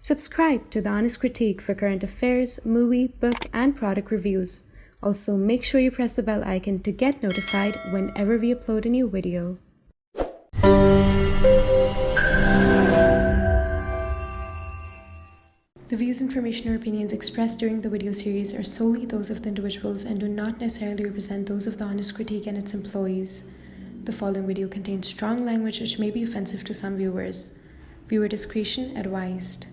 Subscribe to The Honest Critique for current affairs, movie, book, and product reviews. Also, make sure you press the bell icon to get notified whenever we upload a new video. The views, information, or opinions expressed during the video series are solely those of the individuals and do not necessarily represent those of The Honest Critique and its employees. The following video contains strong language which may be offensive to some viewers. Viewer discretion advised.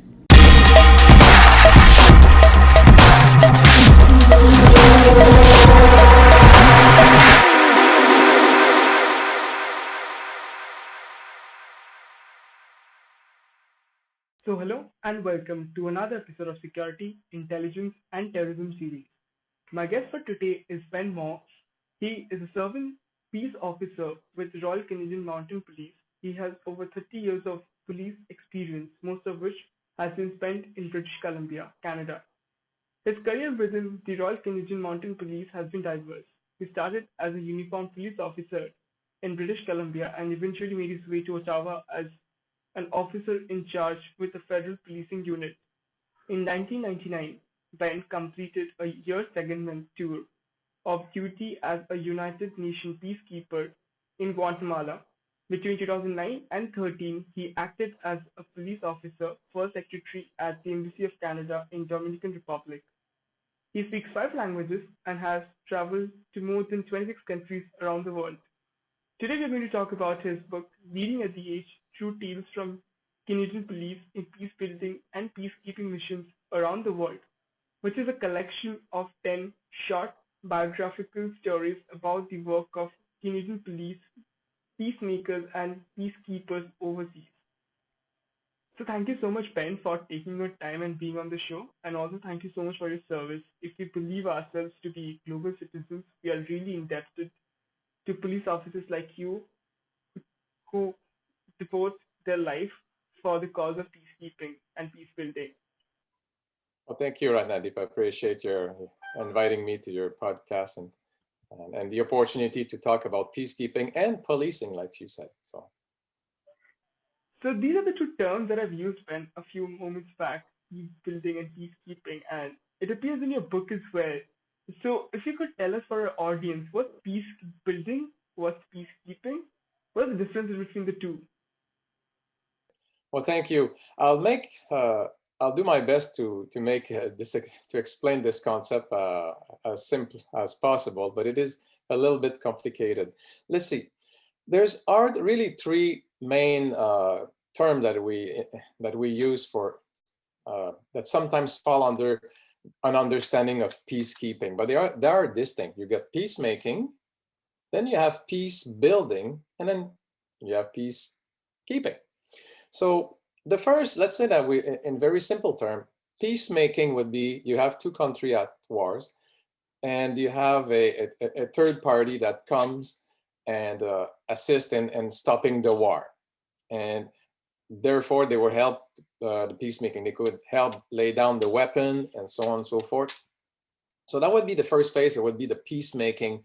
So hello and welcome to another episode of Security, Intelligence and Terrorism series. My guest for today is Ben Maure. He is a serving peace officer with the Royal Canadian Mounted Police. He has over 30 years of police experience, most of which has been spent in British Columbia, Canada. His career within the Royal Canadian Mounted Police has been diverse. He started as a uniformed police officer in British Columbia and eventually made his way to Ottawa as an officer in charge with the Federal Policing Unit. In 1999, Ben completed a year secondment tour of duty as a United Nations Peacekeeper in Guatemala. Between 2009 and 2013, he acted as a police officer, first secretary at the Embassy of Canada in Dominican Republic. He speaks 5 languages and has traveled to more than 26 countries around the world. Today we're going to talk about his book, Leading at the Edge: True Tales from Canadian Police in Peace Building and Peacekeeping Missions Around the World, which is a collection of 10 short biographical stories about the work of Canadian police, peacemakers, and peacekeepers overseas. So thank you so much, Ben, for taking your time and being on the show, and also thank you so much for your service. If we believe ourselves to be global citizens, we are really indebted to police officers like you who devote their life for the cause of peacekeeping and peace building. Well, thank you, Ratnadeep. I appreciate your inviting me to your podcast and the opportunity to talk about peacekeeping and policing, like you said. So these are the 2 terms that I've used, Ben, a few moments back: peace building and peacekeeping, and it appears in your book as well. So if you could tell us, for our audience, what's peace building, what's peacekeeping, what are the differences between the 2? well, thank you. I'll do my best to make to explain this concept as simple as possible, but it is a little bit complicated. Let's see. Are really 3 main terms that we use for that sometimes fall under an understanding of peacekeeping, but they are distinct. You get peacemaking, then you have peace building, and then you have peacekeeping. So the first, let's say that in very simple term, peacemaking would be you have 2 countries at wars, and you have a third party that comes and assist in stopping the war, and therefore they will help the peacemaking. They could help lay down the weapon and so on and so forth. So that would be the first phase. It would be the peacemaking,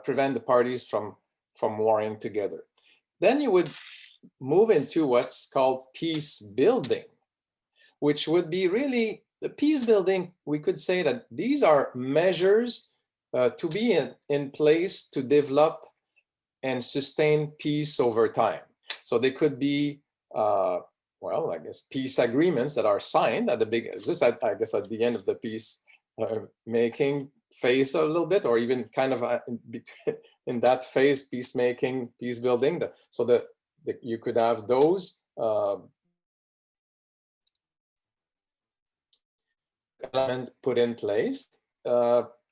prevent the parties from warring together. Then you would move into what's called peace building, which would be really the peace building. We could say that these are measures to be in place to develop and sustain peace over time. So they could be I guess peace agreements that are signed at the at the end of the peace making phase a little bit, or even kind of in that phase, peacemaking, peace building. You could have those elements put in place.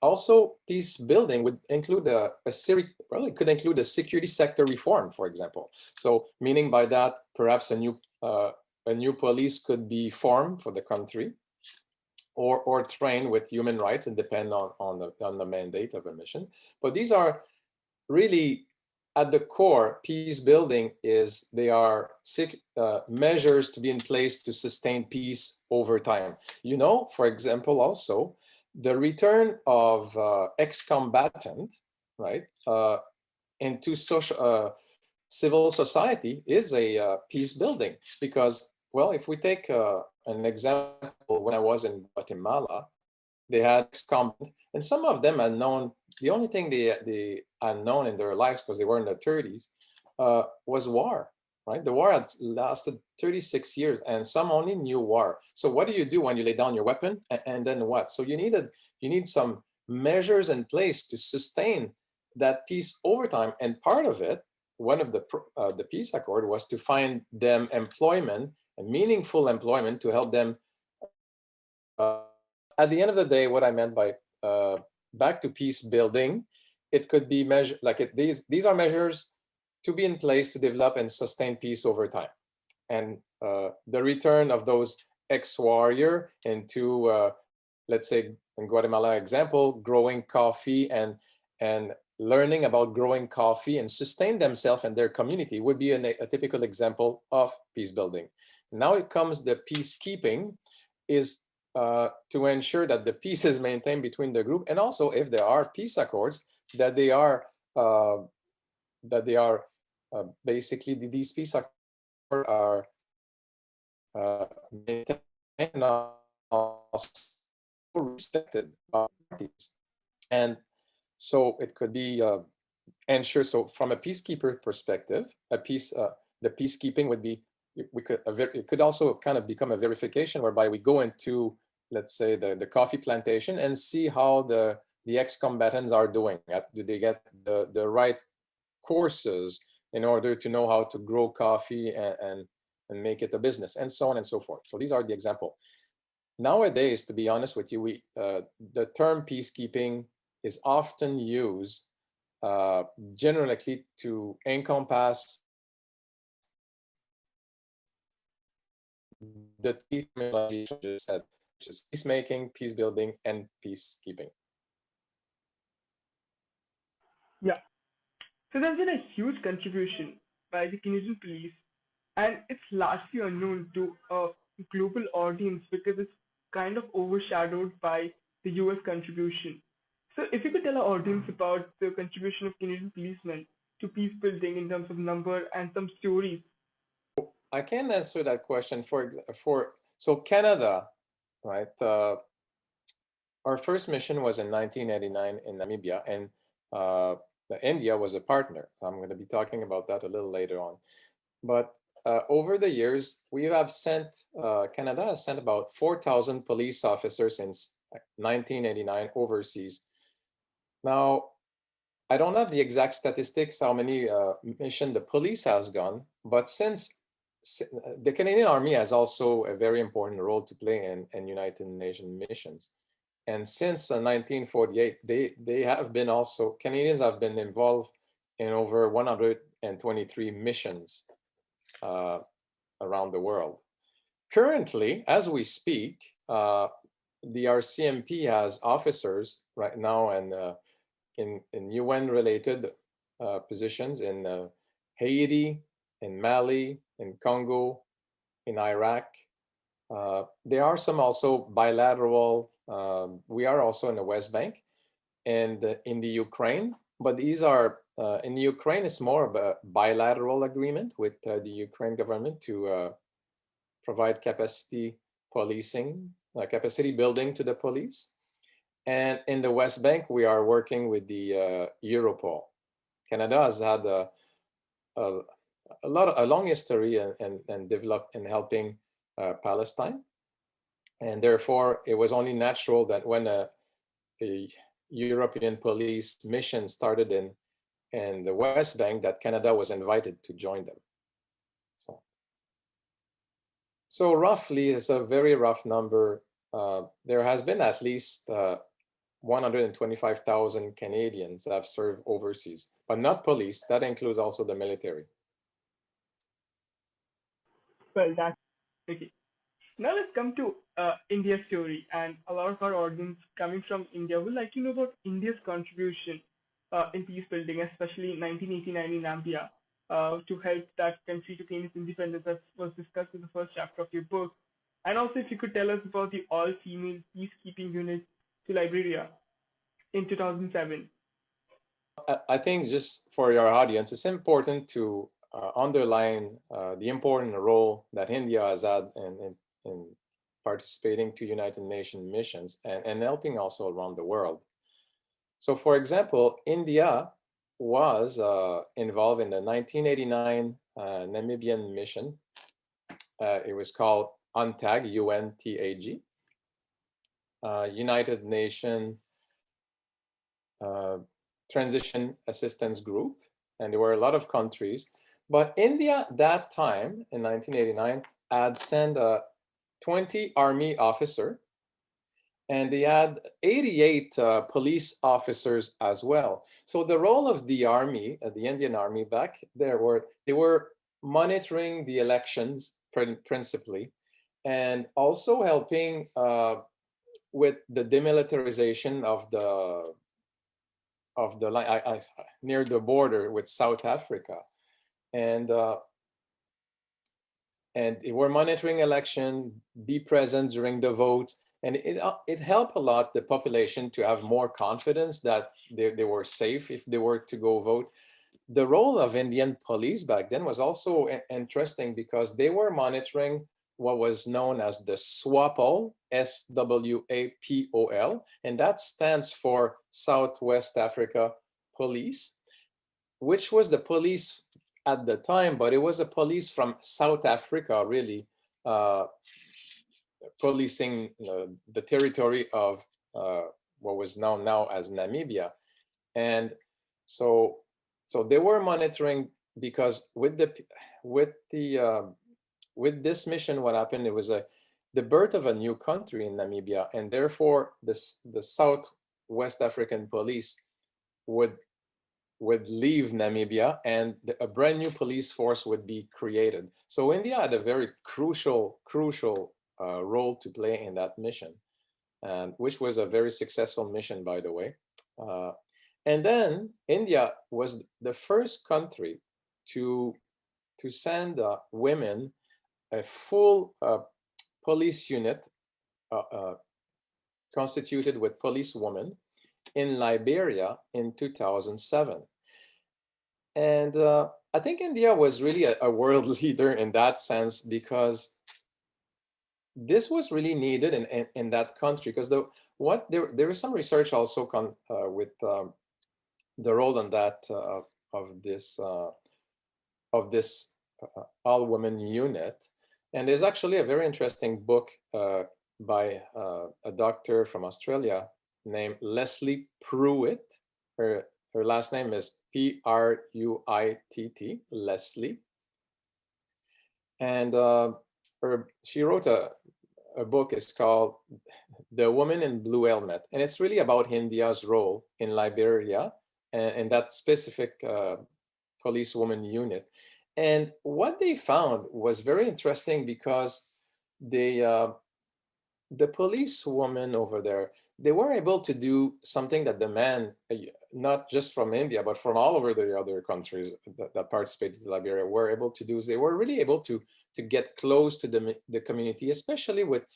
Also, peace building would include a series, probably could include a security sector reform, for example. So meaning by that, perhaps a new police could be formed for the country, or trained with human rights, and depend on the mandate of a mission. But these are really at the core. Peace building they are measures to be in place to sustain peace over time. For example, also the return of ex-combatant, right, into civil society is a peace building, because, well, if we take an example, when I was in Guatemala, they had secondment, and some of them had known, the only thing they had known in their lives, because they were in their 30s, was war, right? The war had lasted 36 years, and some only knew war. So what do you do when you lay down your weapon, and then what? So you need some measures in place to sustain that peace over time. And part of it, one of the peace accord, was to find them employment, and meaningful employment, to help them. At the end of the day, what I meant by back to peace building, it could be measured like these are measures to be in place to develop and sustain peace over time. And the return of those ex-warrior into, let's say in Guatemala example, growing coffee and learning about growing coffee and sustain themselves and their community would be a typical example of peace building. Now it comes the peacekeeping, is to ensure that the peace is maintained between the group, and also if there are peace accords, that they are basically these peace accords are maintained and also respected by parties. And so it could be ensure. So from a peacekeeper perspective, the peacekeeping would be, it could also kind of become a verification whereby we go into, let's say, the coffee plantation and see how the ex-combatants are doing. Do they get the right courses in order to know how to grow coffee and make it a business, and so on and so forth. So these are the example. Nowadays, to be honest with you, the term peacekeeping is often used generally to encompass the terminology I just said, which is peacemaking, peace building, and peacekeeping. Yeah. So there's been a huge contribution by the Canadian police, and it's largely unknown to a global audience because it's kind of overshadowed by the US contribution. So if you could tell our audience about the contribution of Canadian policemen to peace building in terms of number and some stories. I can answer that question so Canada, right? Our first mission was in 1989 in Namibia, and India was a partner. I'm going to be talking about that a little later on. But over the years, Canada has sent about 4,000 police officers since 1989 overseas. Now, I don't have the exact statistics, how many missions the police has gone, but since the Canadian Army has also a very important role to play in United Nations missions. And since 1948, they have been also, Canadians have been involved in over 123 missions around the world. Currently, as we speak, the RCMP has officers right now and in UN-related positions in Haiti, in Mali, in Congo, in Iraq. There are some also bilateral. We are also in the West Bank and in the Ukraine, but these are in the Ukraine. It's more of a bilateral agreement with the Ukraine government to provide capacity policing, capacity building to the police. And in the West Bank, we are working with the Europol. Canada has had a long history and developed in helping Palestine. And therefore, it was only natural that when a European police mission started in the West Bank, that Canada was invited to join them. So roughly, it's a very rough number. There has been at least 125,000 Canadians that have served overseas, but not police. That includes also the military. Well, that's okay. Now let's come to India's story, and a lot of our audience coming from India would like to know about India's contribution in peace building, especially in 1989 in Namibia, to help that country to gain its independence, as was discussed in the first chapter of your book. And also, if you could tell us about the all-female peacekeeping unit to Liberia in 2007. I think just for your audience, it's important to underline the important role that India has had in participating to United Nations missions and helping also around the world. So for example, India was involved in the 1989 Namibian mission. It was called UNTAG, UNTAG, United Nations Transition Assistance Group, and there were a lot of countries. But India, that time in 1989, had sent 20 army officers, and they had 88 police officers as well. So the role of the army, the Indian army back there, they were monitoring the elections principally, and also helping with the demilitarization of the near the border with South Africa, and they were monitoring election, be present during the votes, and it helped a lot the population to have more confidence that they were safe if they were to go vote. The role of Indian police back then was also interesting because they were monitoring what was known as the SWAPOL, SWAPOL, and that stands for Southwest Africa Police, which was the police at the time, but it was a police from South Africa, really, policing the territory of what was known now as Namibia. And so they were monitoring, because with this mission, what happened, it was the birth of a new country in Namibia, and therefore the Southwest African Police would leave Namibia, and a brand new police force would be created. So India had a very crucial role to play in that mission, which was a very successful mission, by the way. And then India was the first country to send women a full police unit constituted with policewomen in Liberia in 2007. And I think India was really a world leader in that sense, because this was really needed in that country. Because there is some research also with the role on that of this all-women unit. And there's actually a very interesting book by a doctor from Australia named Leslie Pruitt. Her last name is Pruitt, Leslie. And she wrote a book. It's called The Woman in Blue Helmet. And it's really about India's role in Liberia and that specific policewoman unit. And what they found was very interesting, because the policewoman over there, they were able to do something that the men, not just from India, but from all over the other countries that participated in Liberia, were able to do. Is they were really able to get close to the community, especially with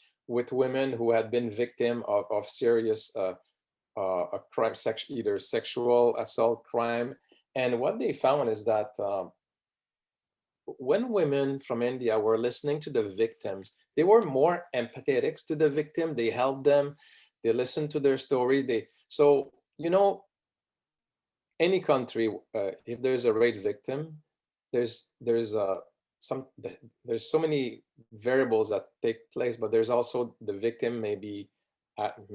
women who had been victim of serious crime, either sexual assault crime. And what they found is that when women from India were listening to the victims, they were more empathetic to the victim. They helped them. They listened to their story. So, any country, if there's a rape victim, there's so many variables that take place, but there's also the victim may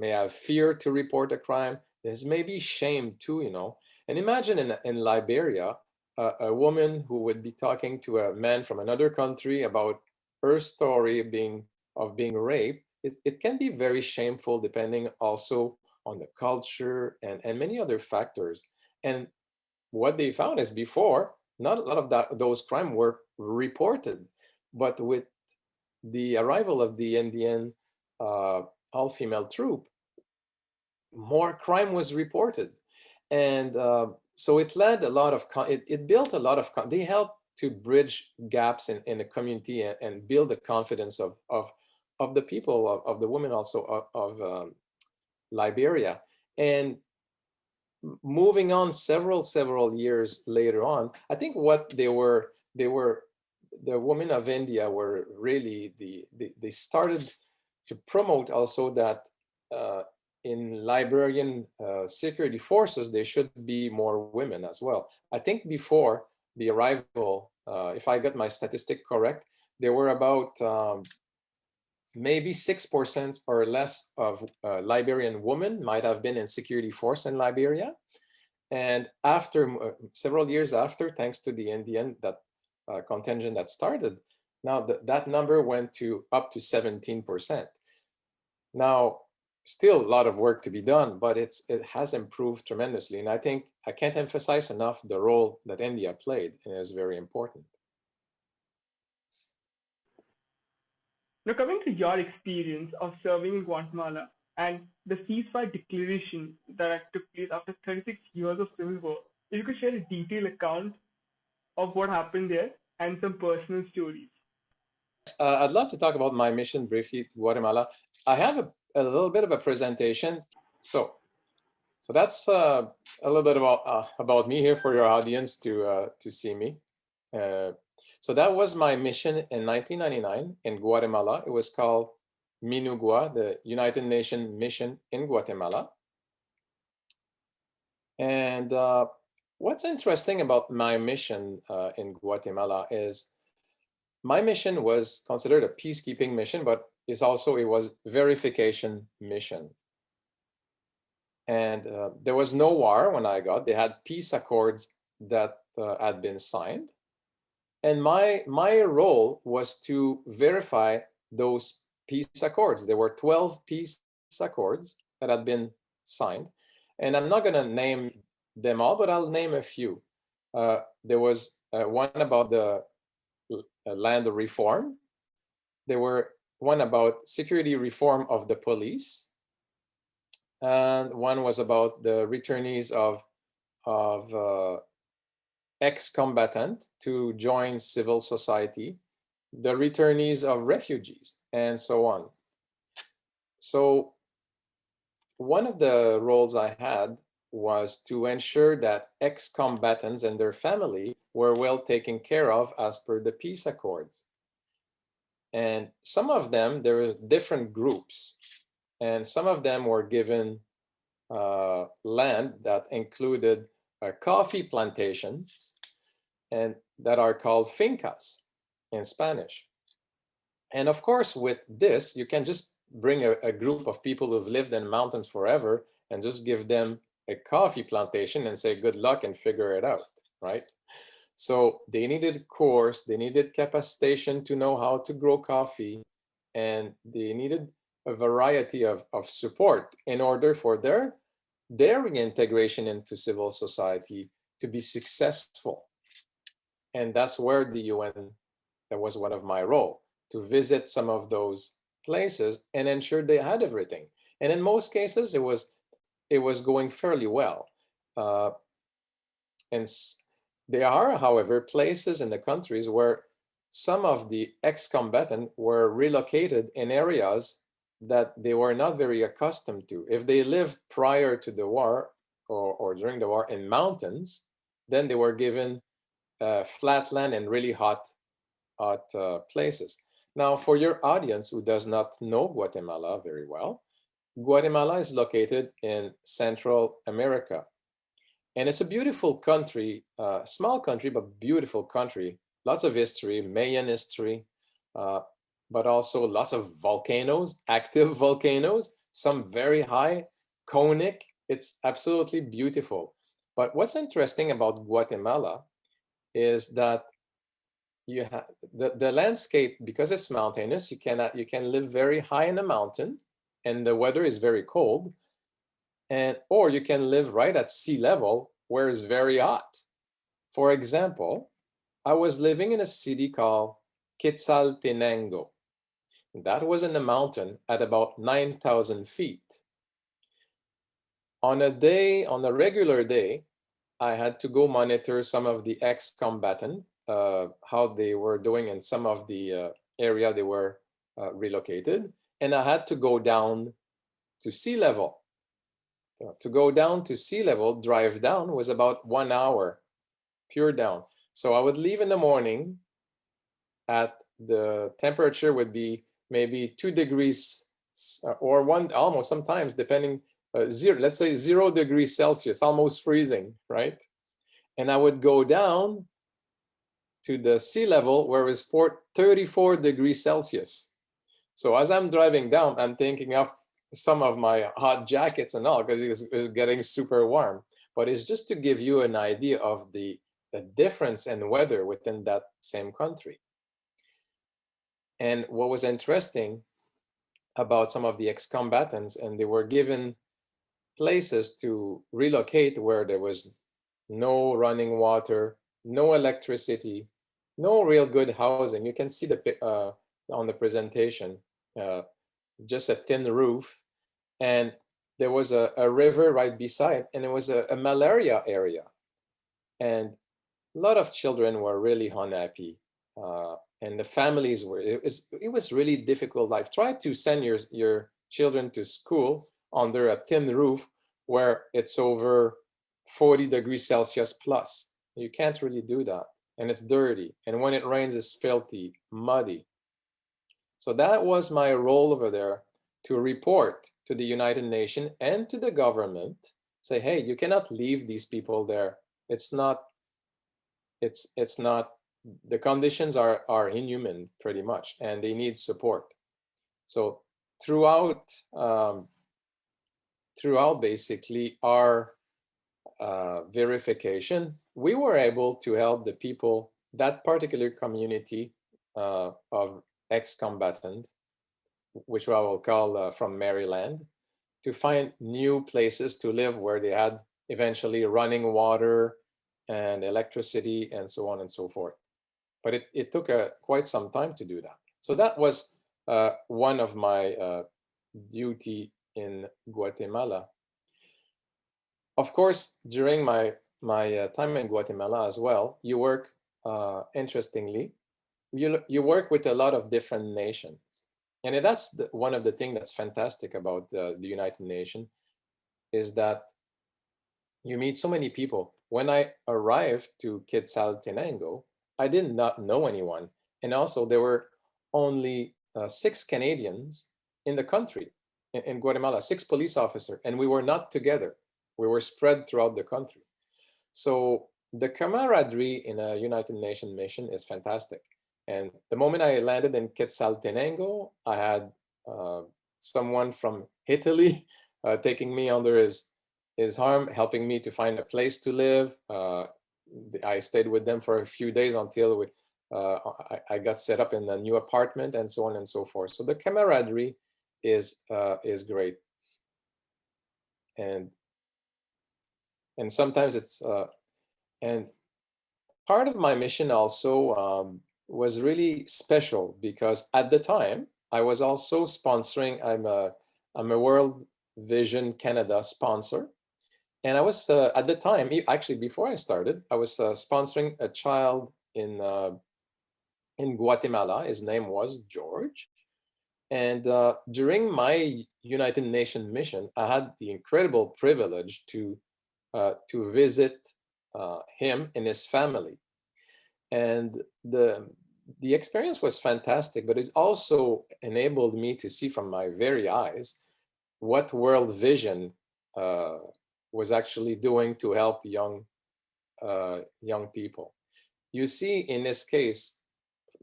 have fear to report a crime. There's maybe shame too, And imagine in Liberia, a woman who would be talking to a man from another country about her story of being raped. It can be very shameful, depending also on the culture and many other factors. And what they found is, before, not a lot of those crimes were reported, but with the arrival of the Indian all-female troop, more crime was reported. And so it led a lot of, it built a lot of, they helped to bridge gaps in the community and build the confidence of the people, of the women also of Liberia. And moving on several years later on, I think what the women of India were really, they started to promote also that in Liberian security forces, there should be more women as well. I think before the arrival, if I got my statistic correct, there were about maybe 6% or less of Liberian women might have been in security force in Liberia. And after several years after, thanks to the Indian contingent that started, now that number went up to 17%. Now, still a lot of work to be done, but it has improved tremendously. And I think I can't emphasize enough the role that India played, and is very important. Now, coming to your experience of serving in Guatemala and the ceasefire declaration that took place after 36 years of civil war, if you could share a detailed account of what happened there and some personal stories. I'd love to talk about my mission briefly to Guatemala. I have a little bit of a presentation. So that's a little bit about me here for your audience to see me. So that was my mission in 1999 in Guatemala. It was called MINUGUA, the United Nations Mission in Guatemala. And what's interesting about my mission in Guatemala is my mission was considered a peacekeeping mission, but it was verification mission. And there was no war when I got. They had peace accords that had been signed. And my role was to verify those peace accords. There were 12 peace accords that had been signed. And I'm not going to name them all, but I'll name a few. There was one about the land reform. There were one about security reform of the police. And one was about the returnees of ex-combatant to join civil society, the returnees of refugees, and so on. So one of the roles I had was to ensure that ex-combatants and their family were well taken care of as per the peace accords. And some of them, there was different groups, and some of them were given land that included coffee plantations, and that are called fincas in Spanish. And of course, with this, you can just bring a group of people who've lived in mountains forever and just give them a coffee plantation and say, good luck and figure it out, right? So they needed course, they needed capacitation to know how to grow coffee, and they needed a variety of support in order for their reintegration into civil society to be successful. And that's where the UN, that was one of my role, to visit some of those places and ensure they had everything. And in most cases, it was going fairly well. And there are, however, places in the countries where some of the ex-combatants were relocated in areas that they were not very accustomed to. If they lived prior to the war or during the war in mountains, then they were given flat land and really hot places. Now, for your audience who does not know Guatemala very well, Guatemala is located in Central America. And it's a beautiful country, small country, but beautiful country. Lots of history, Mayan history, but also lots of volcanoes, active volcanoes, some very high, conic. It's absolutely beautiful. But what's interesting about Guatemala is that you have the landscape, because it's mountainous, you can live very high in a mountain and the weather is very cold, or you can live right at sea level where it's very hot. For example, I was living in a city called Quetzaltenango. That was in the mountain at about 9,000 feet. On a regular day, I had to go monitor some of the ex-combatants, how they were doing in some of the area they were relocated. And I had to go down to sea level. To go down to sea level, drive down was about 1 hour, pure down. So I would leave in the morning at the temperature would be maybe 2 degrees or one, almost sometimes depending, zero, let's say 0 degrees Celsius, almost freezing, right? And I would go down to the sea level where it's 34 degrees Celsius. So as I'm driving down, I'm thinking of some of my hot jackets and all, because it's getting super warm. But it's just to give you an idea of the difference in weather within that same country. And what was interesting about some of the ex-combatants, and they were given places to relocate where there was no running water, no electricity, no real good housing. You can see on the presentation, just a thin roof. And there was a river right beside, and it was a malaria area. And a lot of children were really unhappy. And the families were, it was really difficult life. Try to send your children to school under a thin roof where it's over 40 degrees Celsius plus. You can't really do that. And it's dirty. And when it rains, it's filthy, muddy. So that was my role over there, to report to the United Nations and to the government, say, hey, you cannot leave these people there. It's not, the conditions are inhuman pretty much, and they need support. So throughout basically our verification, we were able to help the people, that particular community of ex-combatant, which I will call from Maryland, to find new places to live where they had eventually running water and electricity and so on and so forth. But it took quite some time to do that. So that was one of my duty in Guatemala. Of course, during my time in Guatemala as well, you work, interestingly, you work with a lot of different nations. And that's one of the things that's fantastic about the United Nations, is that you meet so many people. When I arrived to Quetzaltenango, I did not know anyone. And also there were only 6 Canadians in the country, in Guatemala, 6 police officers, and we were not together. We were spread throughout the country. So the camaraderie in a United Nations mission is fantastic. And the moment I landed in Quetzaltenango, I had someone from Italy taking me under his arm, helping me to find a place to live. I stayed with them for a few days until I got set up in a new apartment, and so on and so forth. So the camaraderie is great. And sometimes it's, and part of my mission also was really special, because at the time I was also sponsoring, I'm a World Vision Canada sponsor. And I was, at the time, actually before I started, I was sponsoring a child in Guatemala. His name was George. And during my United Nations mission, I had the incredible privilege to visit him and his family. And the experience was fantastic, but it also enabled me to see from my very eyes what World Vision was actually doing to help young people. You see, in this case,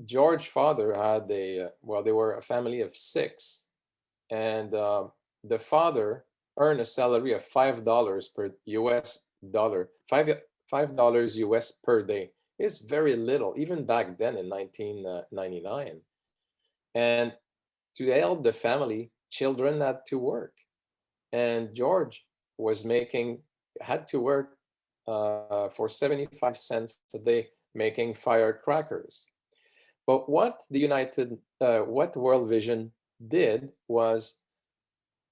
George's father had they were a family of 6, and the father earned a salary of $5 per US dollar, $5 US per day. It's very little, even back then in 1999. And to help the family, children had to work, and George had to work for 75 cents a day making firecrackers. But what what World Vision did was,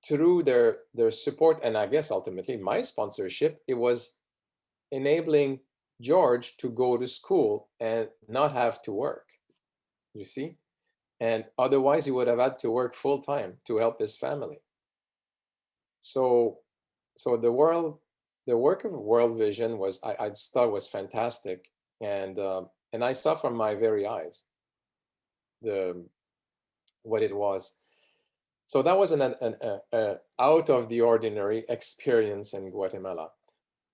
through their support, and I guess ultimately my sponsorship, it was enabling George to go to school and not have to work, you see? And otherwise he would have had to work full time to help his family. So the work of World Vision was, I thought was fantastic. And I saw from my very eyes what it was. So that was an out of the ordinary experience in Guatemala.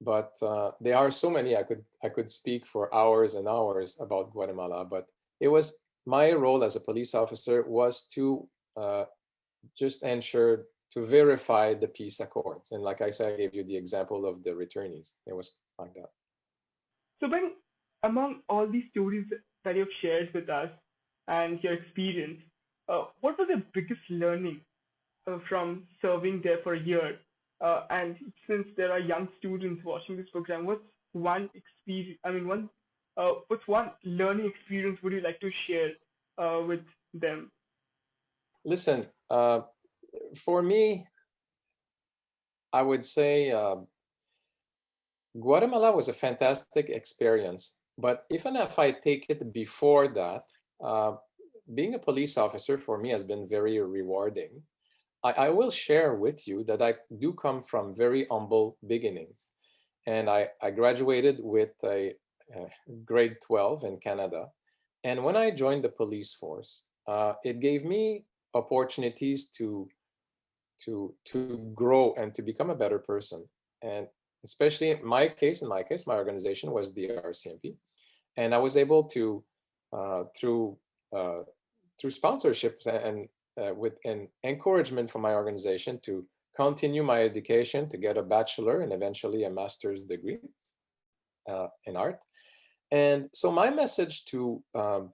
But there are so many. I could speak for hours and hours about Guatemala. But it was my role as a police officer was to just ensure to verify the peace accords. And like I said, I gave you the example of the returnees. It was like that. So, Ben, among all these stories that you've shared with us and your experience, what was the biggest learning from serving there for a year? And since there are young students watching this program, what's one experience? I mean, what's one learning experience would you like to share with them? Listen, for me, I would say Guatemala was a fantastic experience. But even if I take it before that, being a police officer for me has been very rewarding. I will share with you that I do come from very humble beginnings. And I graduated with a grade 12 in Canada. And when I joined the police force, it gave me opportunities to grow and to become a better person. And especially in my case, my organization was the RCMP. And I was able to, through sponsorships and with an encouragement from my organization, to continue my education, to get a bachelor and eventually a master's degree in art. And so my message to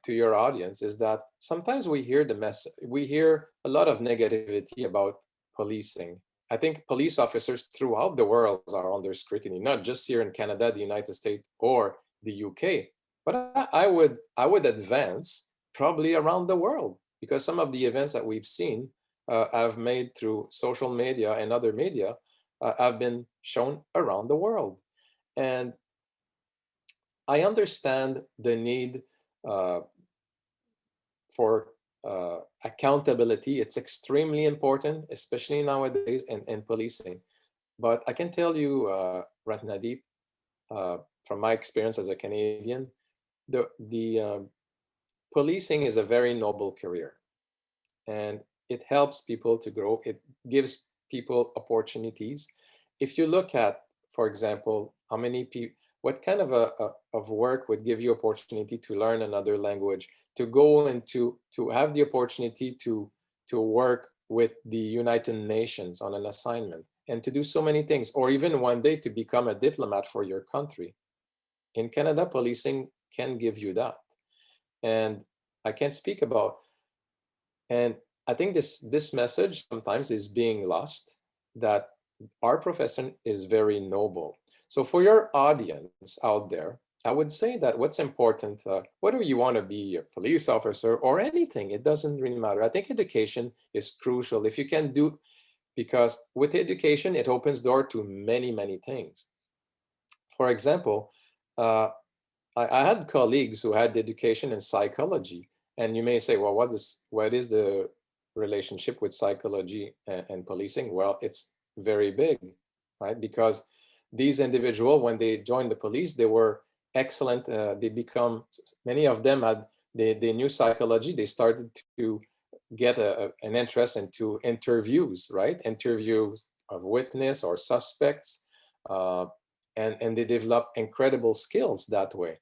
your audience is that sometimes we hear we hear a lot of negativity about policing. I think police officers throughout the world are under scrutiny, not just here in Canada, the United States, or the UK, but I would advance probably around the world, because some of the events that we've seen have made through social media and other media have been shown around the world. And I understand the need for accountability. It's extremely important, especially nowadays in policing. But I can tell you, Ratnadeep, from my experience as a Canadian, the policing is a very noble career, and it helps people to grow. It gives people opportunities. If you look at, for example, how many people, what kind of of work would give you opportunity to learn another language, to go into, to have the opportunity to work with the United Nations on an assignment, and to do so many things, or even one day to become a diplomat for your country. In Canada, policing can give you that. And I can't speak about, and I think this message sometimes is being lost, that our profession is very noble. So for your audience out there, I would say that what's important, whether you want to be a police officer or anything, it doesn't really matter. I think education is crucial. If you can do, because with education, it opens door to many, many things. For example, I had colleagues who had education in psychology, and you may say, well, what is the relationship with psychology and policing? Well, it's very big, right? Because these individuals, when they joined the police, they were excellent. They become, many of them they knew psychology. They started to get an interest into interviews, right? Interviews of witness or suspects, and they develop incredible skills that way.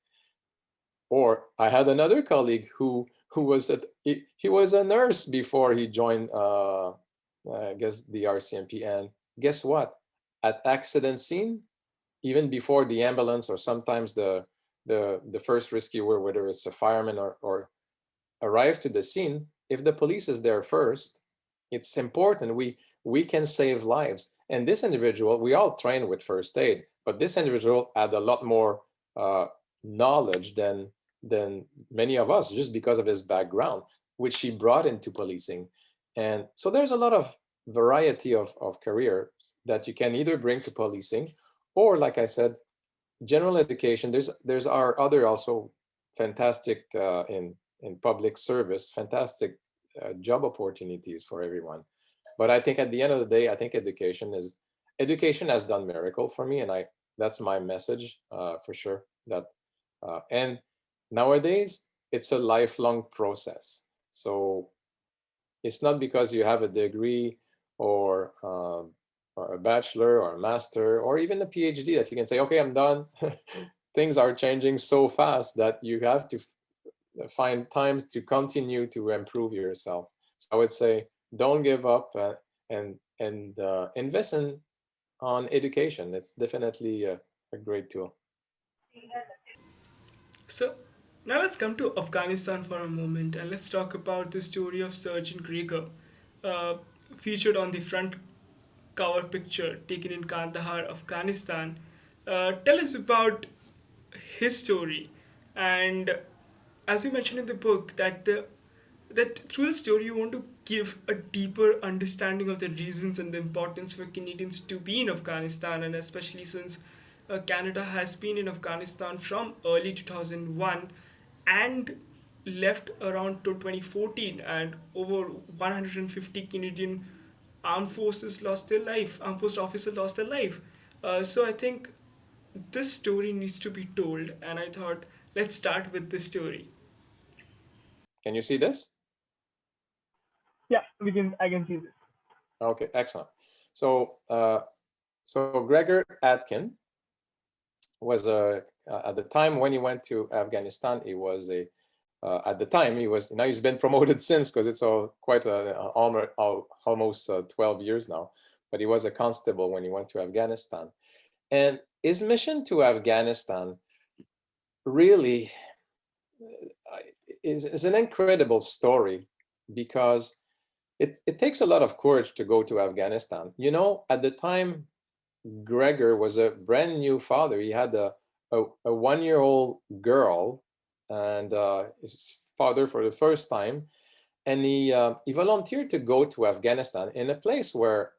Or I had another colleague who was he was a nurse before he joined I guess the RCMP, and guess what? At accident scene, even before the ambulance or sometimes the first rescuer, whether it's a fireman or arrive to the scene, if the police is there first, it's important. We can save lives. And this individual, we all train with first aid, but this individual had a lot more knowledge than many of us, just because of his background, which he brought into policing. And so there's a lot of variety of careers that you can either bring to policing, or, like I said, general education. There's our other also fantastic in public service, fantastic job opportunities for everyone. But I think at the end of the day, I think education has done miracle for me, and that's my message for sure. That and nowadays it's a lifelong process. So It's not because you have a degree or a bachelor or a master or even a PhD that you can say, okay, I'm done. Things are changing so fast that you have to find times to continue to improve yourself. So I would say, don't give up and invest on education. It's definitely a great tool. So now let's come to Afghanistan for a moment and let's talk about the story of Sergeant Gregor, uh, featured on the front cover picture taken in Kandahar, Afghanistan. Tell us about his story, and as you mentioned in the book, that through the story you want to give a deeper understanding of the reasons and the importance for Canadians to be in Afghanistan, and especially since Canada has been in Afghanistan from early 2001 and left around to 2014, and over 150 Canadian armed force officers lost their life. So I think this story needs to be told, and I thought let's start with this story. Can you see this? Yeah, I can see this. Okay, excellent. So, so Gregor Atkin was at the time when he went to Afghanistan, he was at the time he was, now he's been promoted since, because it's almost 12 years now, but he was a constable when he went to Afghanistan. And his mission to Afghanistan really is an incredible story, because it takes a lot of courage to go to Afghanistan. You know, at the time, Gregor was a brand new father. He had a 1-year-old girl, and his father for the first time. And he volunteered to go to Afghanistan, in a place where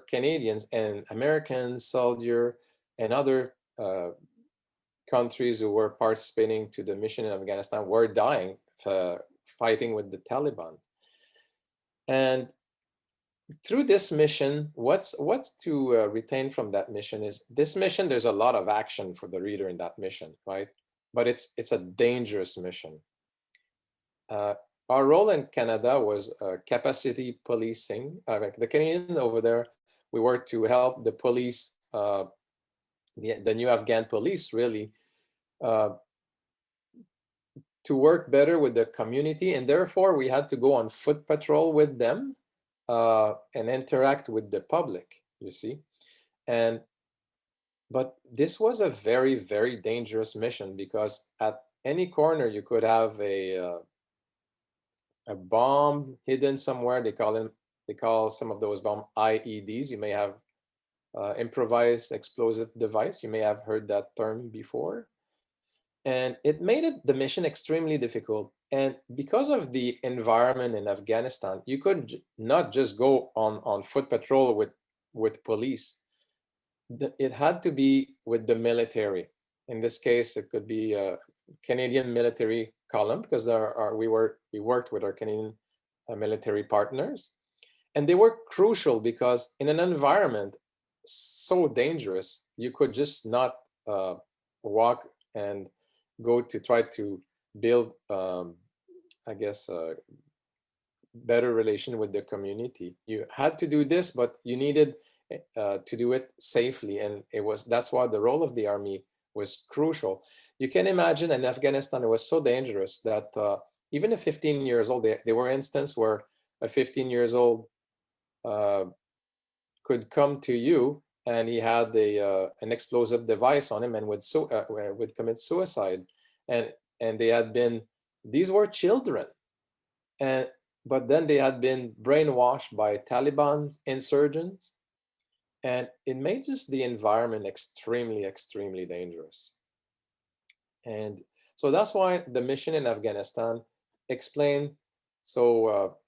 Canadians and Americans, soldiers, and other countries who were participating to the mission in Afghanistan were dying, fighting with the Taliban. And through this mission, what's to retain from that mission is, this mission, there's a lot of action for the reader in that mission, right? But it's a dangerous mission. Our role in Canada was capacity policing. Like the Canadians over there, we worked to help the police, the new Afghan police, really, to work better with the community, and therefore we had to go on foot patrol with them and interact with the public, you see. But this was a very, very dangerous mission, because at any corner you could have a bomb hidden somewhere. They call some of those bombs IEDs. You may have improvised explosive device. You may have heard that term before. And it made the mission extremely difficult. And because of the environment in Afghanistan, you could not just go on foot patrol with police. It had to be with the military. In this case, it could be a Canadian military column, because we worked with our Canadian military partners. And they were crucial, because in an environment so dangerous, you could just not walk and go to try to build, I guess, better relation with the community. You had to do this, but you needed to do it safely, and that's why the role of the army was crucial. You can imagine in Afghanistan, it was so dangerous that even at 15 years old, there were instances where a 15 years old could come to you, and he had an explosive device on him and would commit suicide. And these were children, but then they had been brainwashed by Taliban insurgents, and it made just the environment extremely, extremely dangerous. And so that's why the mission in Afghanistan explained. So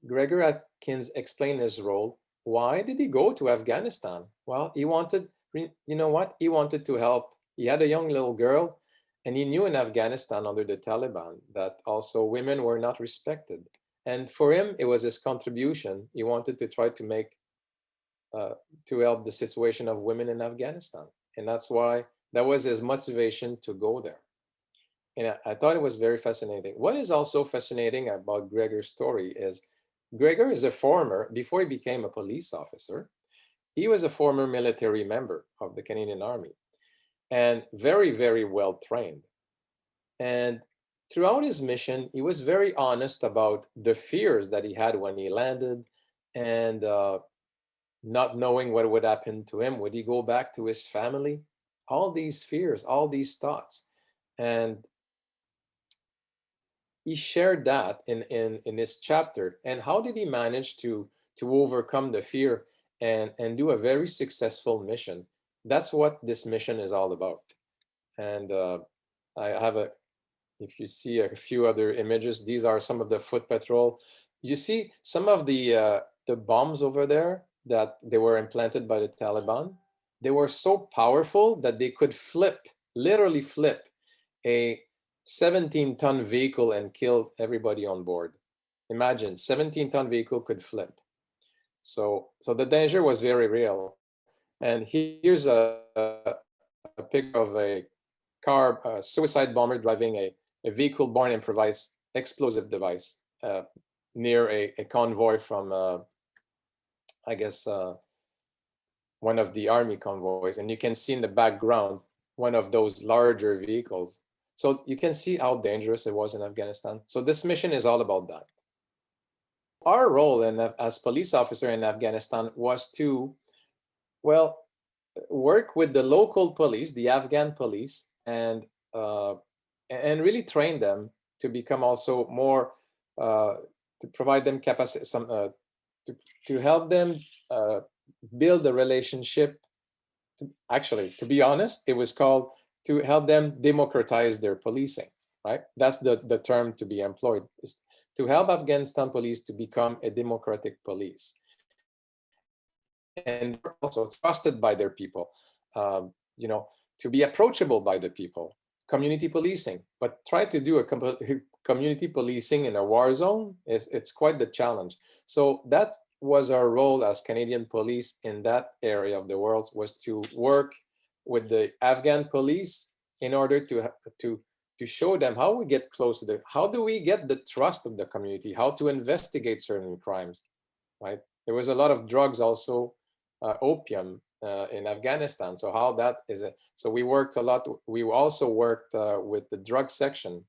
Gregor Atkins explained his role. Why did he go to Afghanistan? Well, he wanted, you know what? He wanted to help. He had a young little girl, and he knew in Afghanistan under the Taliban that also women were not respected. And for him, it was his contribution. He wanted to try to make, to help the situation of women in Afghanistan. And that's why that was his motivation to go there. And I thought it was very fascinating. What is also fascinating about Gregor's story is Gregor is a former, before he became a police officer, he was a former military member of the Canadian Army and very, very well trained. And throughout his mission, he was very honest about the fears that he had when he landed and not knowing what would happen to him. Would he go back to his family? All these fears, all these thoughts. And he shared that in this chapter. And how did he manage to overcome the fear and do a very successful mission? That's what this mission is all about. And I have if you see a few other images, these are some of the foot patrol. You see some of the bombs over there that they were implanted by the Taliban. They were so powerful that they could literally flip a 17-ton vehicle and kill everybody on board. Imagine, 17-ton vehicle could flip. So the danger was very real. And here's a picture of a suicide bomber driving a vehicle borne improvised explosive device near a convoy from, I guess, one of the army convoys. And you can see in the background one of those larger vehicles. So you can see how dangerous it was in Afghanistan. So this mission is all about that. Our role as police officer in Afghanistan was to, well, work with the local police, the Afghan police, and really train them to become also more, to provide them capacity, to help them build a relationship. Actually, to be honest, it was called to help them democratize their policing, right? That's the term to be employed, is to help Afghanistan police to become a democratic police. And also trusted by their people, to be approachable by the people, community policing. But try to do a community policing in a war zone, it's quite the challenge. So that was our role as Canadian police in that area of the world, was to work with the Afghan police in order to show them how we get close to how do we get the trust of the community, how to investigate certain crimes, right? There was a lot of drugs also, opium in Afghanistan. So how that is it? So we worked a lot. We also worked with the drug section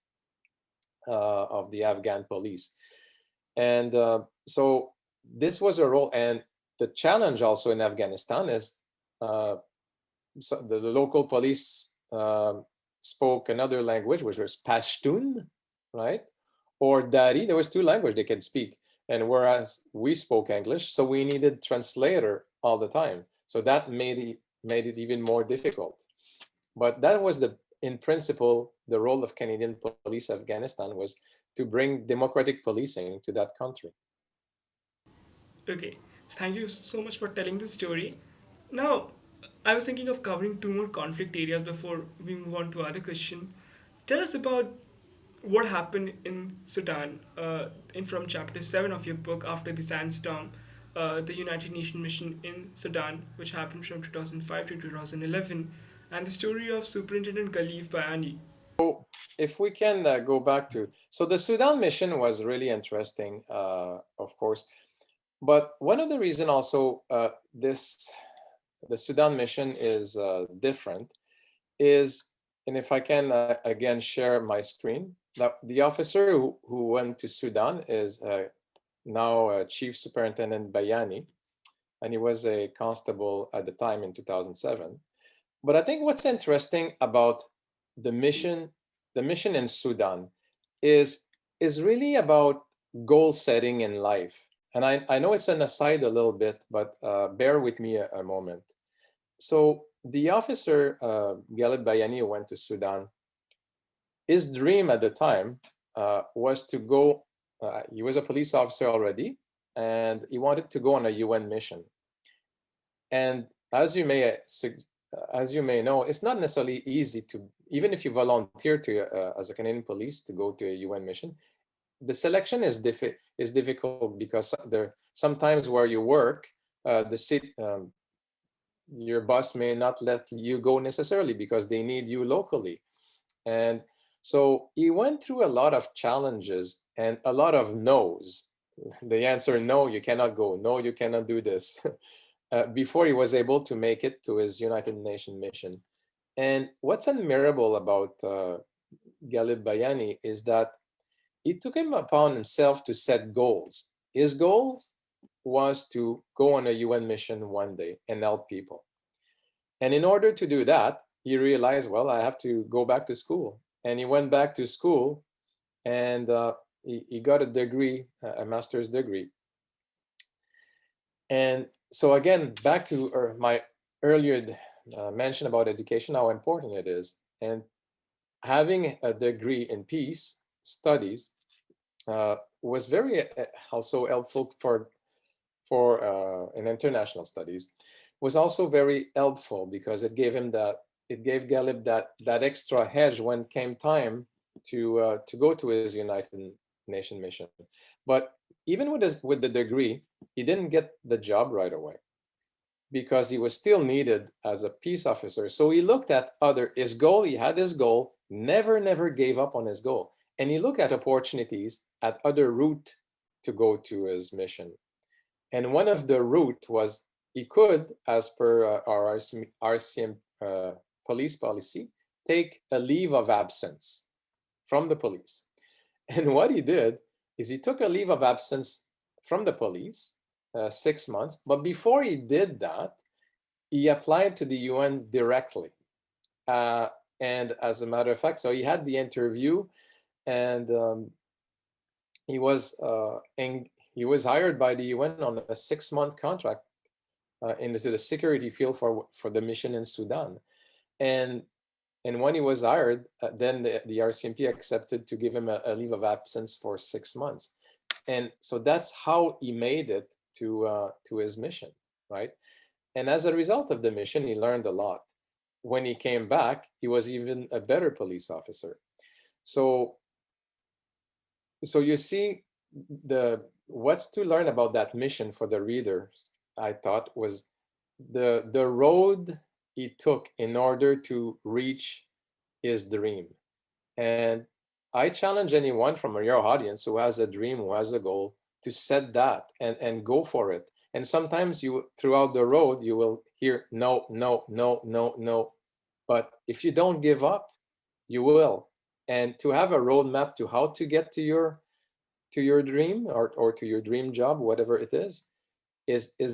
of the Afghan police. And so this was a role. And the challenge also in Afghanistan is so the local police spoke another language, which was Pashtun, right? Or Dari. There was two languages they could speak. And whereas we spoke English, so we needed translator all the time. So that made it even more difficult. But that was in principle, the role of Canadian Police Afghanistan was to bring democratic policing to that country. Okay, thank you so much for telling this story. Now, I was thinking of covering two more conflict areas before we move on to other question. Tell us about what happened in Sudan, from chapter 7 of your book, After the Sandstorm, the United Nations mission in Sudan, which happened from 2005 to 2011, and the story of Superintendent Khalif Bayani. So if we can go back to, so the Sudan mission was really interesting, of course. But one of the reasons also the Sudan mission is different is, and if I can again share my screen, that the officer who went to Sudan is now Chief Superintendent Bayani, and he was a constable at the time in 2007. But I think what's interesting about the mission in Sudan is really about goal setting in life. And I know it's an aside a little bit, but bear with me a moment. So the officer, Khalif Bayani, who went to Sudan, his dream at the time was to go, he was a police officer already, and he wanted to go on a UN mission. And as you may know, it's not necessarily easy to, even if you volunteer to as a Canadian police to go to a UN mission, the selection is difficult because there sometimes where you work, your boss may not let you go necessarily because they need you locally. And so he went through a lot of challenges and a lot of no's. the answer, no, you cannot go, no, you cannot do this, before he was able to make it to his United Nations mission. And what's admirable about Galib Bayani is that he took him upon himself to set goals. His goals was to go on a UN mission one day and help people. And in order to do that, he realized, well, I have to go back to school. And he went back to school, and he got a degree, a master's degree. And so again, back to my earlier mention about education, how important it is. And having a degree in peace studies was very also helpful for in international studies, was also very helpful because it gave Galib that extra hedge when came time to go to his United Nations mission. But even with the degree, he didn't get the job right away because he was still needed as a peace officer. So he looked at his goal, he had his goal, never gave up on his goal. And he looked at opportunities at other route to go to his mission. And one of the route was he could, as per our RCM police policy, take a leave of absence from the police. And what he did is he took a leave of absence from the police, 6 months. But before he did that, he applied to the UN directly. And as a matter of fact, so he had the interview, and he was hired by the UN on a 6-month contract into the security field for the mission in Sudan. And when he was hired, then the RCMP accepted to give him a leave of absence for 6 months. And so that's how he made it to his mission, right? And as a result of the mission, he learned a lot. When he came back, he was even a better police officer. So you see, what's to learn about that mission for the readers, I thought, was the road he took in order to reach his dream. And I challenge anyone from your audience who has a dream, who has a goal, to set that and go for it. And sometimes throughout the road, you will hear no, no, no, no, no. But if you don't give up, you will. And to have a roadmap to how to get to your dream or to your dream job, whatever it is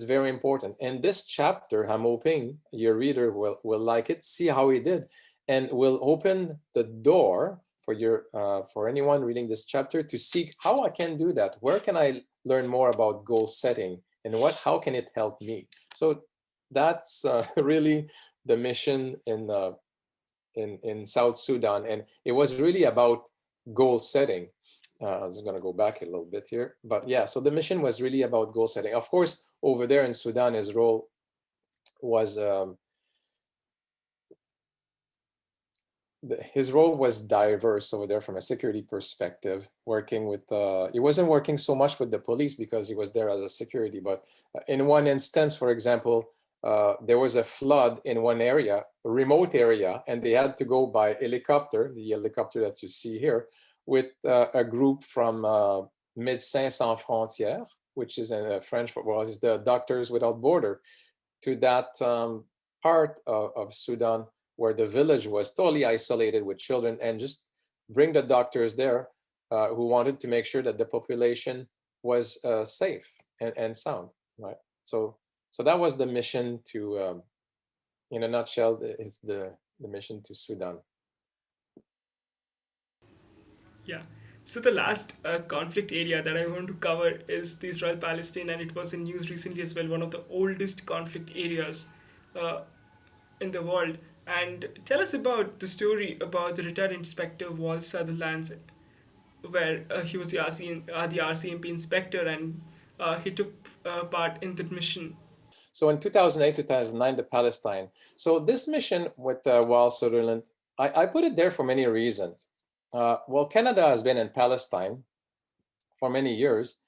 very important. And this chapter, I'm hoping your reader will like it, see how he did, and will open the door for anyone reading this chapter to see how I can do that. Where can I learn more about goal setting, and how can it help me? So that's really the mission in South Sudan, and it was really about goal setting. I'm just going to go back a little bit here, but yeah, so the mission was really about goal setting. Of course, over there in Sudan, his role was diverse over there from a security perspective, working with, he wasn't working so much with the police because he was there as a security, but in one instance, for example, there was a flood in one area, a remote area, and they had to go by helicopter, the helicopter that you see here, with a group from Médecins Sans Frontières, which is in French, is the Doctors Without Border, to that part of Sudan where the village was totally isolated with children, and just bring the doctors there who wanted to make sure that the population was safe and sound, right? So that was the mission to, in a nutshell, is the mission to Sudan. Yeah. So the last conflict area that I want to cover is the Israel-Palestine, and it was in news recently as well, one of the oldest conflict areas in the world. And tell us about the story about the retired inspector Wal Sutherland, where he was the RCMP inspector, and he took part in the mission. So in 2008, 2009, the Palestine. So this mission with Wal Sutherland, I put it there for many reasons. Well, Canada has been in Palestine for many years,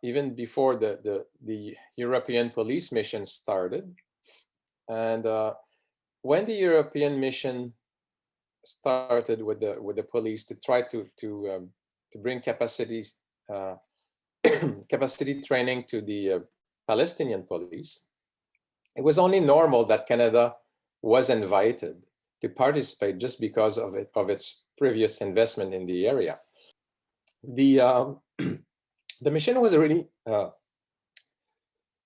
even before the European police mission started. And when the European mission started with the police to try to bring capacities capacity training to the Palestinian police, it was only normal that Canada was invited to participate just because of its previous investment in the area. The the mission was really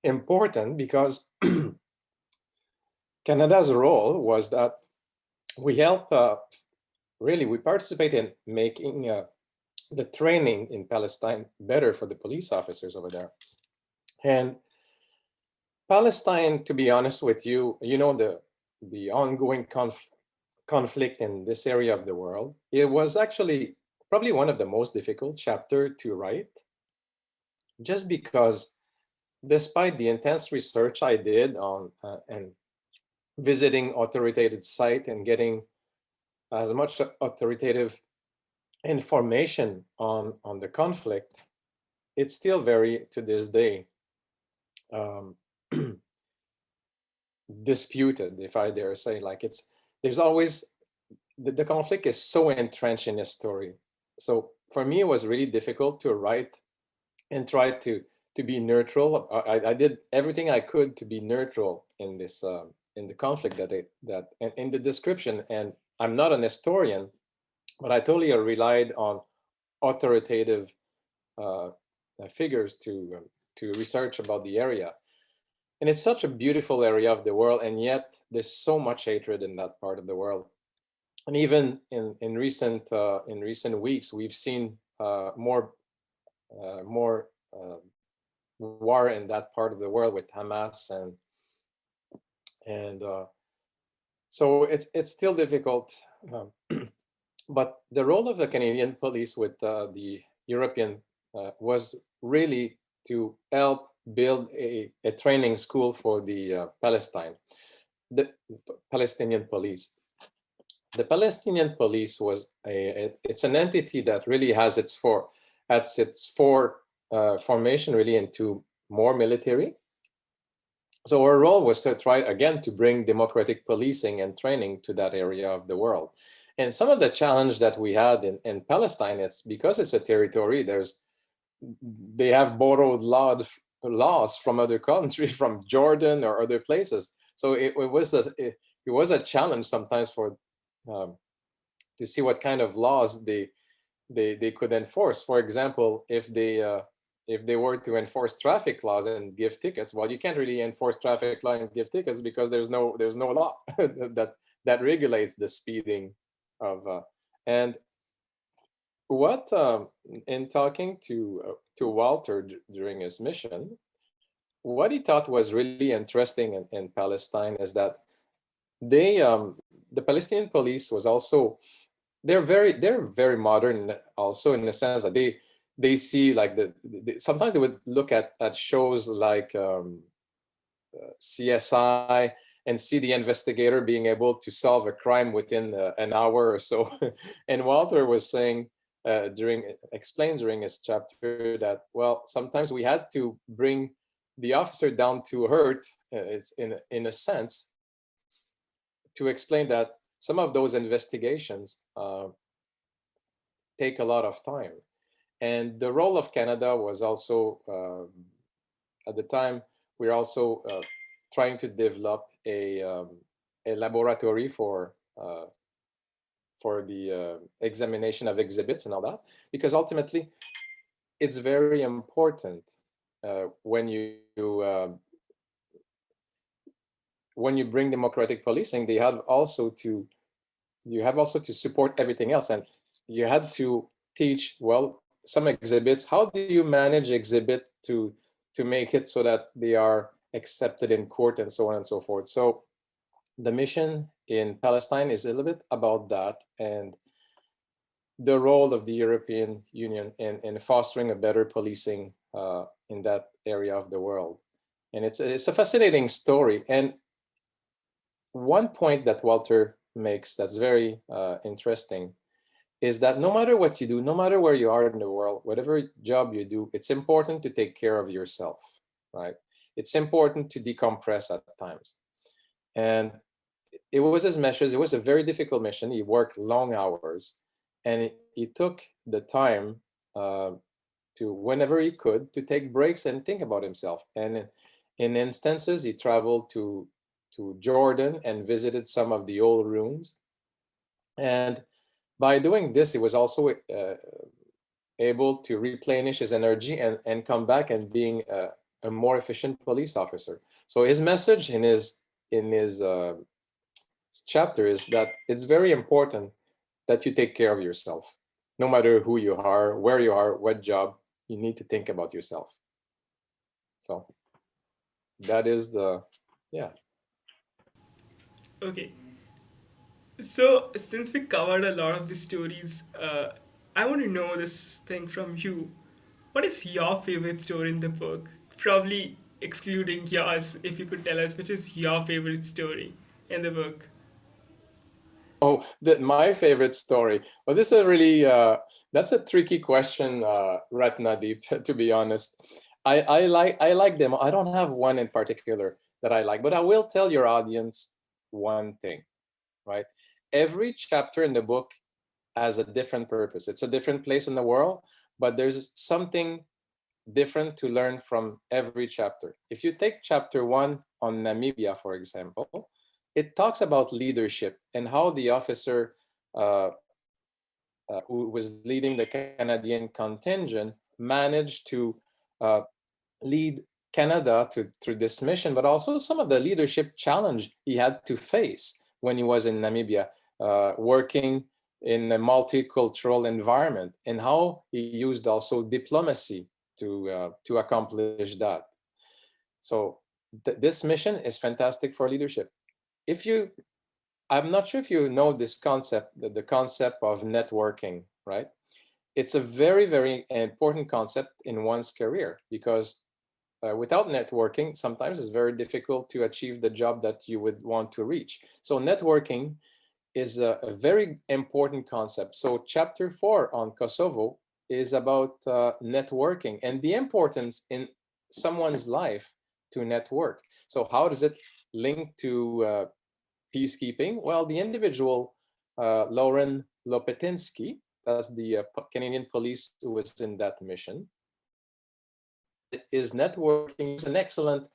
important because Canada's role was that we help, we participate in making the training in Palestine better for the police officers over there. And Palestine, to be honest with you, the ongoing conflict in this area of the world, it was actually probably one of the most difficult chapter to write, just because despite the intense research I did on and visiting authoritative site and getting as much authoritative information on the conflict, it's still very, to this day, disputed, if I dare say. Like, there's always, the conflict is so entrenched in a story. So for me, it was really difficult to write and try to be neutral. I did everything I could to be neutral in this in the conflict that in the description. And I'm not an historian, but I totally relied on authoritative figures to research about the area. And it's such a beautiful area of the world, and yet there's so much hatred in that part of the world. And even in recent weeks, we've seen more war in that part of the world with Hamas, and so it's still difficult. But the role of the Canadian police with the European was really to help build a training school for the Palestinian police. The Palestinian police was it's an entity that really has its formation really into more military. So our role was to try again to bring democratic policing and training to that area of the world. And some of the challenge that we had in Palestine, it's because it's a territory, they have borrowed laws from other countries, from Jordan or other places. So it was a challenge sometimes for to see what kind of laws they could enforce. For example, if they were to enforce traffic laws and give tickets, well, you can't really enforce traffic law and give tickets because there's no law that regulates the speeding of and what in talking to Walter during his mission, what he thought was really interesting in Palestine is that the Palestinian police was also, they're very modern also, in the sense that they see like sometimes they would look at shows like CSI and see the investigator being able to solve a crime within an hour or so. And Walter was saying explained during his chapter that, well, sometimes we had to bring the officer down to earth, it's in a sense, to explain that some of those investigations take a lot of time. And the role of Canada was also, at the time, we're also trying to develop a laboratory for the examination of exhibits and all that, because ultimately it's very important when you bring democratic policing, you have also to support everything else, and you had to teach, well, some exhibits, how do you manage exhibit to make it so that they are accepted in court and so on and so forth. So the mission in Palestine is a little bit about that, and the role of the European Union in fostering a better policing in that area of the world. And it's a fascinating story. And one point that Walter makes that's very interesting is that no matter what you do, no matter where you are in the world, whatever job you do, it's important to take care of yourself, right? It's important to decompress at times. And it was his mission. It was a very difficult mission. He worked long hours, and he took the time whenever he could, to take breaks and think about himself. And in instances, he traveled to Jordan and visited some of the old ruins. And by doing this, he was also able to replenish his energy and come back and being a more efficient police officer. So his message in his chapter is that it's very important that you take care of yourself. No matter who you are, where you are, what job, you need to think about yourself. So that is yeah. Okay. So, since we covered a lot of the stories, I want to know this thing from you. What is your favorite story in the book? Probably excluding yours, if you could tell us which is your favorite story in the book. Oh, my favorite story. Well, this is a really, that's a tricky question, Ratnadeep, to be honest. I like them. I don't have one in particular that I like, but I will tell your audience one thing, right? Every chapter in the book has a different purpose. It's a different place in the world, but there's something different to learn from every chapter. If you take chapter 1 on Namibia, for example, it talks about leadership and how the officer who was leading the Canadian contingent managed to lead Canada through this mission, but also some of the leadership challenge he had to face when he was in Namibia, working in a multicultural environment, and how he used also diplomacy to accomplish that. So this mission is fantastic for leadership. I'm not sure if you know this concept, the concept of networking, right? It's a very, very important concept in one's career, because without networking, sometimes it's very difficult to achieve the job that you would want to reach. So networking is a very important concept. So chapter 4 on Kosovo is about networking and the importance in someone's life to network. So how does it link to peacekeeping? Well, the individual, Lauren Lopetinsky, that's the Canadian police who was in that mission, is networking. He's an excellent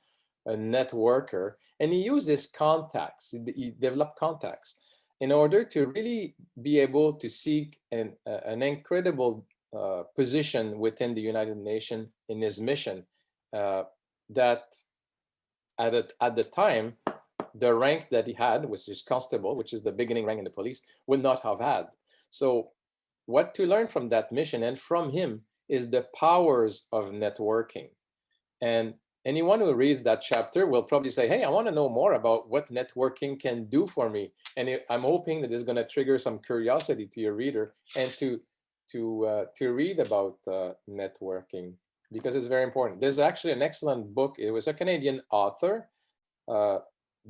networker, and he used his contacts. He developed contacts in order to really be able to seek an incredible position within the United Nations in his mission that at the time, the rank that he had, which is constable, which is the beginning rank in the police, would not have had. So what to learn from that mission and from him is the powers of networking. And anyone who reads that chapter will probably say, hey, I want to know more about what networking can do for me. And I'm hoping that it's going to trigger some curiosity to your reader and to read about networking, because it's very important. There's actually an excellent book. It was a Canadian author,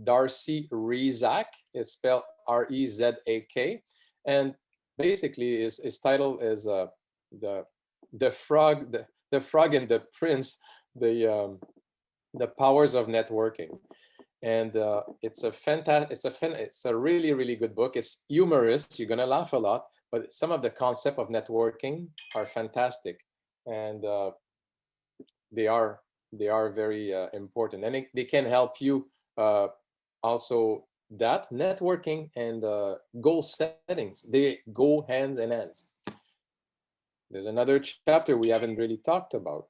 Darcy Rezak. It's spelled R-E-Z-A-K. And basically his title is the frog and the prince, the powers of networking. And it's a really, really good book. It's humorous. You're gonna laugh a lot, but some of the concept of networking are fantastic, and they are very important, and they can help you also. That networking and goal settings, they go hands in hands. There's another chapter we haven't really talked about,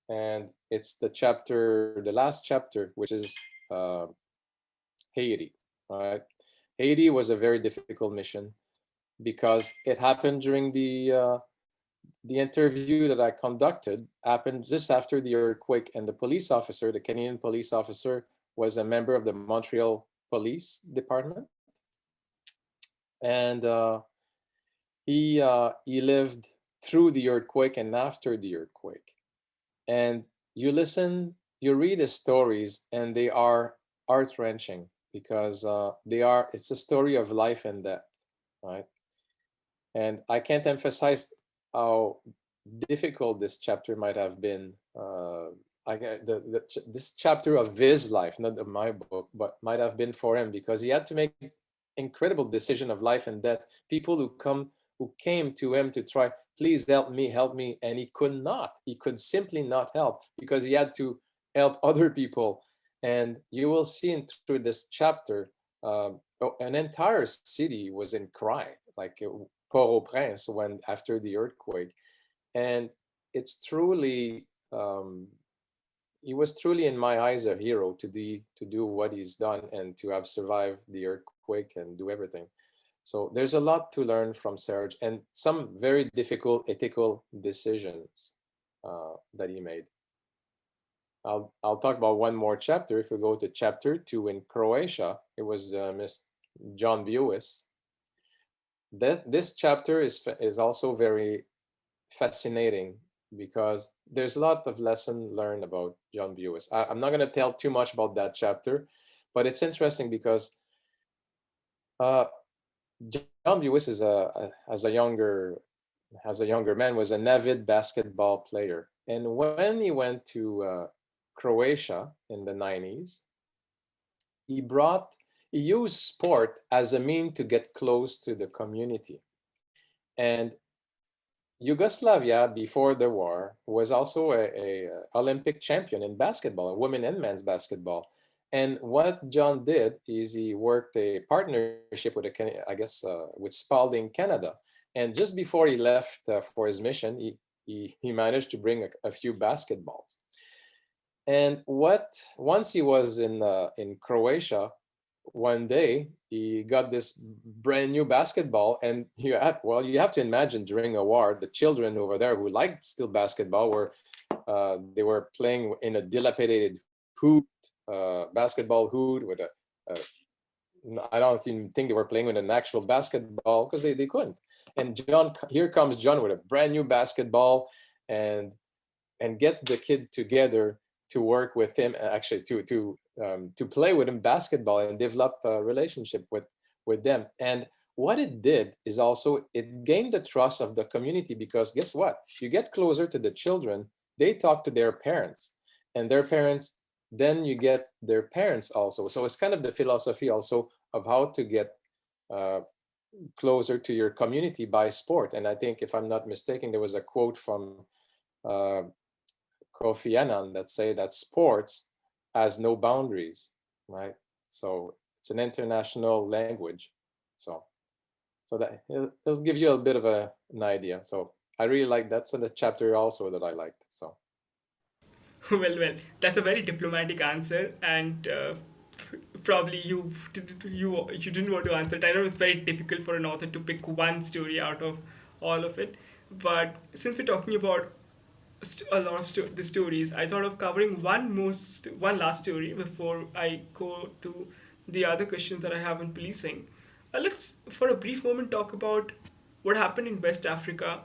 and it's the last chapter, which is Haiti. Right? Haiti was a very difficult mission because it happened during the interview that I conducted happened just after the earthquake, and the police officer, the Canadian police officer, was a member of the Montreal Police Department, and he lived through the earthquake and after the earthquake. And you read his stories, and they are heart-wrenching because it's a story of life and death, right? And I can't emphasize how difficult this chapter might have been. This chapter of his life, not of my book, but might have been for him, because he had to make incredible decision of life and death. People who came to him to try please help me. And he could not. He could simply not help because he had to help other people. And you will see through this chapter, an entire city was in cry, like Port-au-Prince, when after the earthquake. And it's truly, he was truly in my eyes a hero to do what he's done and to have survived the earthquake and do everything. So there's a lot to learn from Serge and some very difficult ethical decisions that he made. I'll talk about one more chapter. If we go to chapter 2 in Croatia, it was Miss John Buis. This chapter is also very fascinating because there's a lot of lesson learned about John Buis. I'm not going to tell too much about that chapter, but it's interesting because John Buis is as a younger man was an avid basketball player, and when he went to Croatia in the 90s, he used sport as a means to get close to the community. And Yugoslavia before the war was also a Olympic champion in basketball, women and men's basketball. And what John did is he worked a partnership with with Spalding Canada. And just before he left for his mission, he managed to bring a few basketballs. And once he was in Croatia, one day he got this brand new basketball, and you have to imagine during a war, the children over there who liked still basketball they were playing in a dilapidated basketball hood with I don't even think they were playing with an actual basketball because they couldn't. And here comes John with a brand new basketball and gets the kid together to work with him, actually to play with him basketball and develop a relationship with them. And what it did is also it gained the trust of the community, because guess what? You get closer to the children, they talk to their parents, and their parents, then you get their parents also. So it's kind of the philosophy also of how to get closer to your community by sport. And I think, if I'm not mistaken, there was a quote from Kofi Annan that say that sports has no boundaries, right? So it's an international language. So that it'll give you a bit of an idea. So I really like that's in the chapter also that I liked. So Well, that's a very diplomatic answer, and probably you didn't want to answer it. I know it's very difficult for an author to pick one story out of all of it, but since we're talking about a lot of the stories, I thought of covering one last story before I go to the other questions that I have on policing. Let's, for a brief moment, talk about what happened in West Africa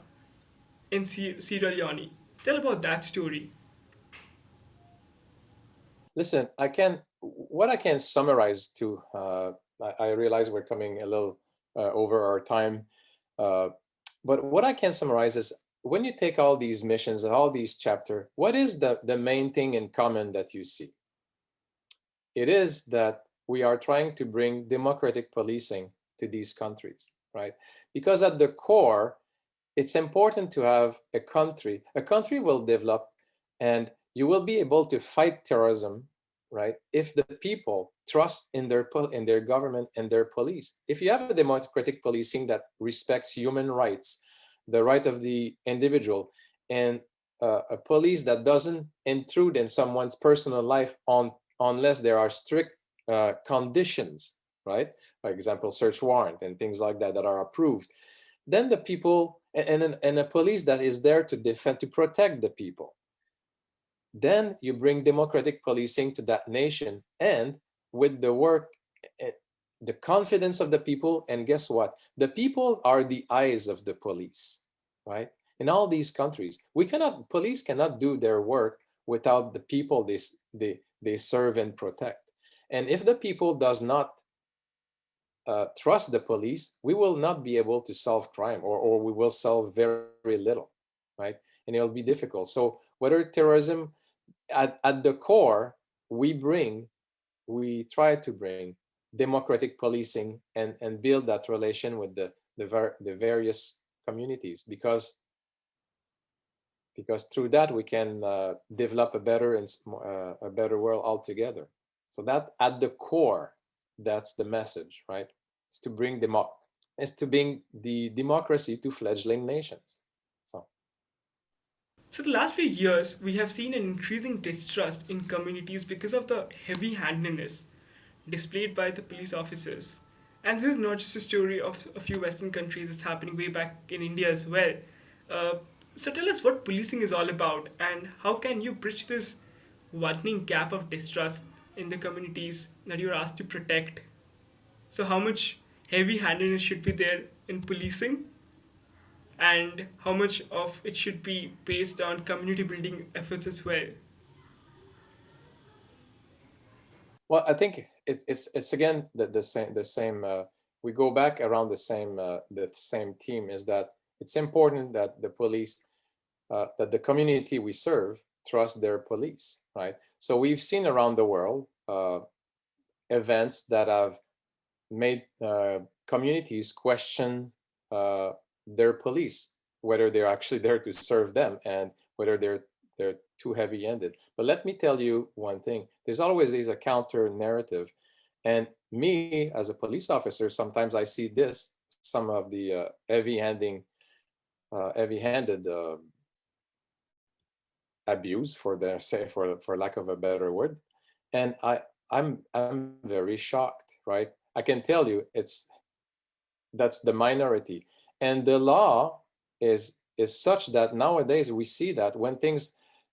in Sierra Leone. Tell about that story. listen, what I can summarize to, I realize we're coming a little over our time, but what I can summarize is, when you take all these missions, all these chapters, what is the main thing in common that you see? It is that we are trying to bring democratic policing to these countries, right? Because at the core, it's important to have a country. A country will develop, and you will be able to fight terrorism, right? If the people trust in their government and their police. If you have a democratic policing that respects human rights, the right of the individual, and a police that doesn't intrude in someone's personal life unless there are strict conditions, right? For example, search warrant and things like that are approved. Then the people, and a police that is there to defend, to protect the people. Then you bring democratic policing to that nation, and with the work, the confidence of the people. And guess what? The people are the eyes of the police, right? In all these countries, police cannot do their work without the people they serve and protect. And if the people does not trust the police, we will not be able to solve crime, or we will solve very, very little, right? And it'll be difficult. So whether terrorism, at the core, we try to bring democratic policing and build that relation with the various communities, because because through that we can develop a better world altogether. So that at the core, that's the message, right? Is to bring the democracy to fledgling nations. So, the last few years, we have seen an increasing distrust in communities because of the heavy handedness displayed by the police officers. And this is not just a story of a few Western countries, it's happening way back in India as well. Uh, so, tell us what policing is all about and how can you bridge this widening gap of distrust in the communities that you're asked to protect? So, how much heavy handedness should be there in policing? And how much of it should be based on community building efforts as well? Well, I think it's again the same. We go back around the same theme, is that it's important that the police, that the community we serve trust their police, right? So we've seen around the world events that have made communities question their police, whether they're actually there to serve them and whether they're too heavy-handed. But let me tell you one thing: there's always a counter narrative, and me as a police officer, sometimes I see some of the heavy-handed abuse, for lack of a better word, and I'm very shocked, right? I can tell you that's the minority, and the law is such that nowadays we see that when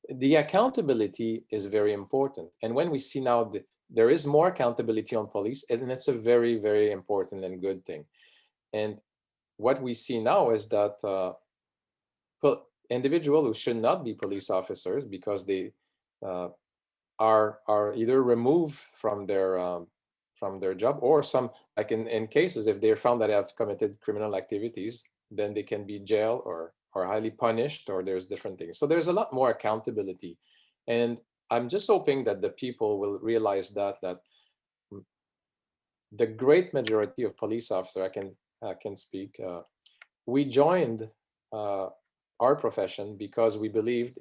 the accountability is very important, and when we see now there is more accountability on police, and it's a very, very important and good thing. And what we see now is that individuals who should not be police officers because they are either removed from their job, or some, like in cases, if they're found that they have committed criminal activities, then they can be jailed or highly punished, or there's different things. So there's a lot more accountability, and I'm just hoping that the people will realize that the great majority of police officers, I can speak, we joined our profession because we believed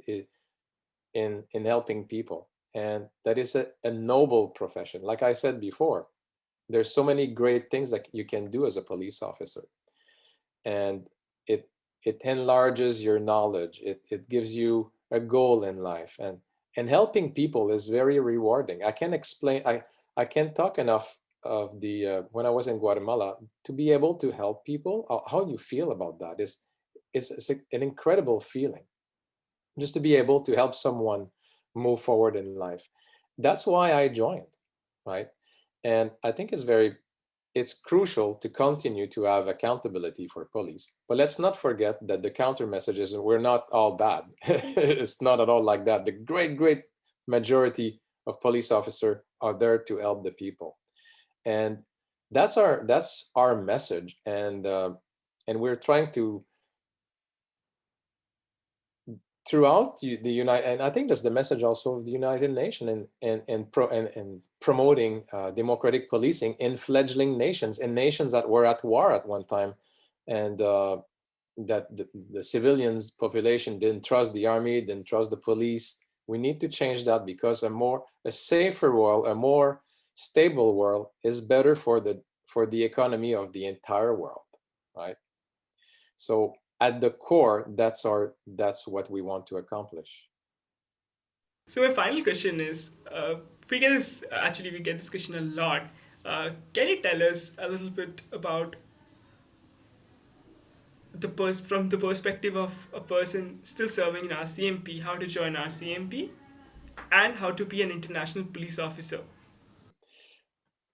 in helping people, and that is a noble profession. Like I said before, there's so many great things that you can do as a police officer, and it enlarges your knowledge. It gives you a goal in life, and helping people is very rewarding. I can't explain. I can't talk enough of the when I was in Guatemala, to be able to help people. How you feel about that is an incredible feeling, just to be able to help someone move forward in life. That's why I joined, right? And I think it's crucial to continue to have accountability for police. But let's not forget that the counter message is we're not all bad. It's not at all like that. The great majority of police officers are there to help the people, and that's our message. And we're trying to, throughout the United, and I think that's the message also of the United Nations, and promoting democratic policing in fledgling nations, in nations that were at war at one time, and that the civilians population didn't trust the army, didn't trust the police. We need to change that, because a safer world, a more stable world is better for the economy of the entire world, right? So at the core, that's what we want to accomplish. So my final question is, we get this question a lot. Can you tell us a little bit about from the perspective of a person still serving in RCMP, how to join RCMP, and how to be an international police officer?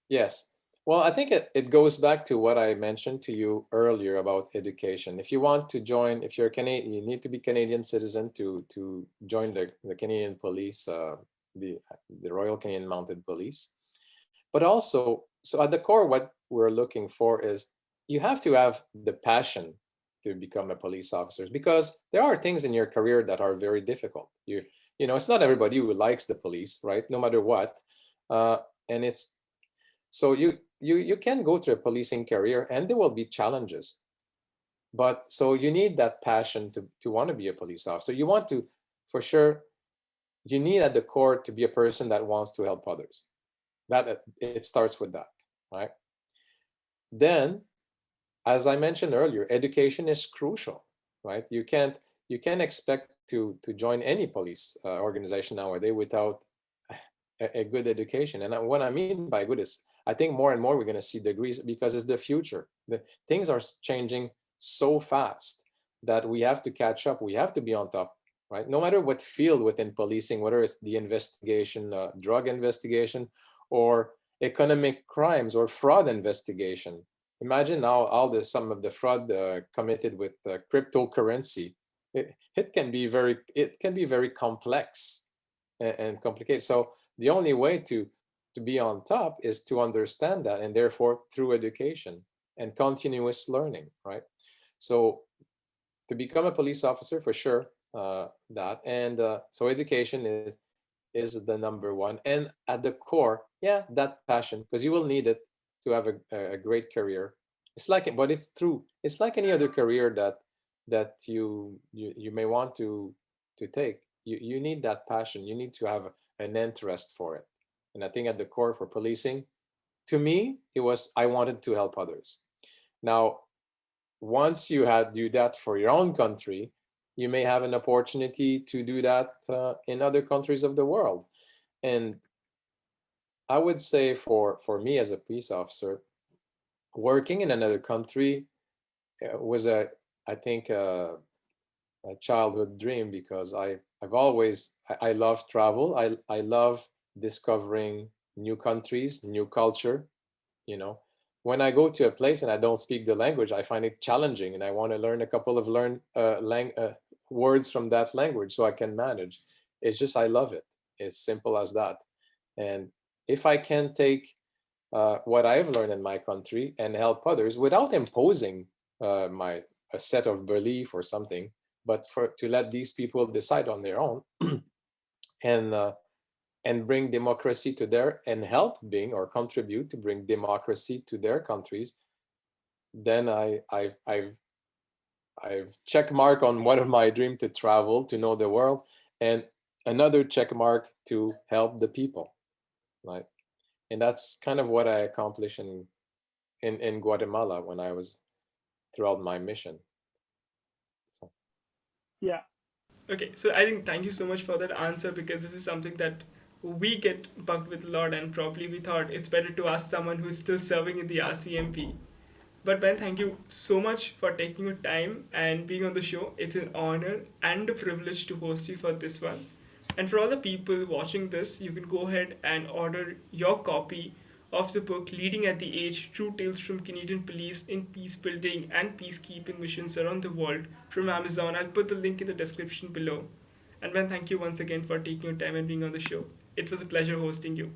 Yes. Well, I think it goes back to what I mentioned to you earlier about education. If you want to join, if you're Canadian, you need to be Canadian citizen to join the Canadian Police, the Royal Canadian Mounted Police. But also, so at the core, what we're looking for is you have to have the passion to become a police officer, because there are things in your career that are very difficult. It's not everybody who likes the police, right? No matter what, and it's so you can go through a policing career, and there will be challenges. But so you need that passion to want to be a police officer. You want to, for sure, you need at the core to be a person that wants to help others. That it starts with that, right? Then, as I mentioned earlier, education is crucial, right? You can't expect to join any police organization nowadays without a good education. And what I mean by good is, I think more and more we're going to see degrees because it's the future. Things are changing so fast that we have to catch up. We have to be on top, right? No matter what field within policing, whether it's the investigation, drug investigation, or economic crimes or fraud investigation. Imagine now some of the fraud committed with cryptocurrency. It can be very complex and complicated. So the only way to be on top is to understand that, and therefore through education and continuous learning, right? So to become a police officer, for sure, that, and so education is the number one, and at the core, yeah, that passion, because you will need it to have a great career. It's like, but it's like any other career that you may want to take. You need that passion. You need to have an interest for it. And I think at the core for policing, to me, it was I wanted to help others. Now, once you do that for your own country, you may have an opportunity to do that in other countries of the world. And I would say for me as a police officer, working in another country was I think a childhood dream, because I love travel. I love discovering new countries, new culture. You know, when I go to a place and I don't speak the language, I find it challenging, and I want to learn a couple of words from that language so I can manage. It's just I love it. It's simple as that. And if I can take what I've learned in my country and help others without imposing my a set of belief or something, but to let these people decide on their own, and bring democracy to and help or contribute to bring democracy to their countries, then I've check mark on one of my dream to travel, to know the world, and another check mark to help the people, right? And that's kind of what I accomplished in Guatemala when I was throughout my mission. So. Yeah. Okay, so I think thank you so much for that answer, because this is something that we get bugged with a lot, and probably we thought it's better to ask someone who is still serving in the RCMP. But Ben, thank you so much for taking your time and being on the show. It's an honor and a privilege to host you for this one. And for all the people watching this, you can go ahead and order your copy of the book Leading at the Edge: True Tales from Canadian Police in Peace Building and Peacekeeping Missions Around the World from Amazon. I'll put the link in the description below. And Ben, thank you once again for taking your time and being on the show. It was a pleasure hosting you.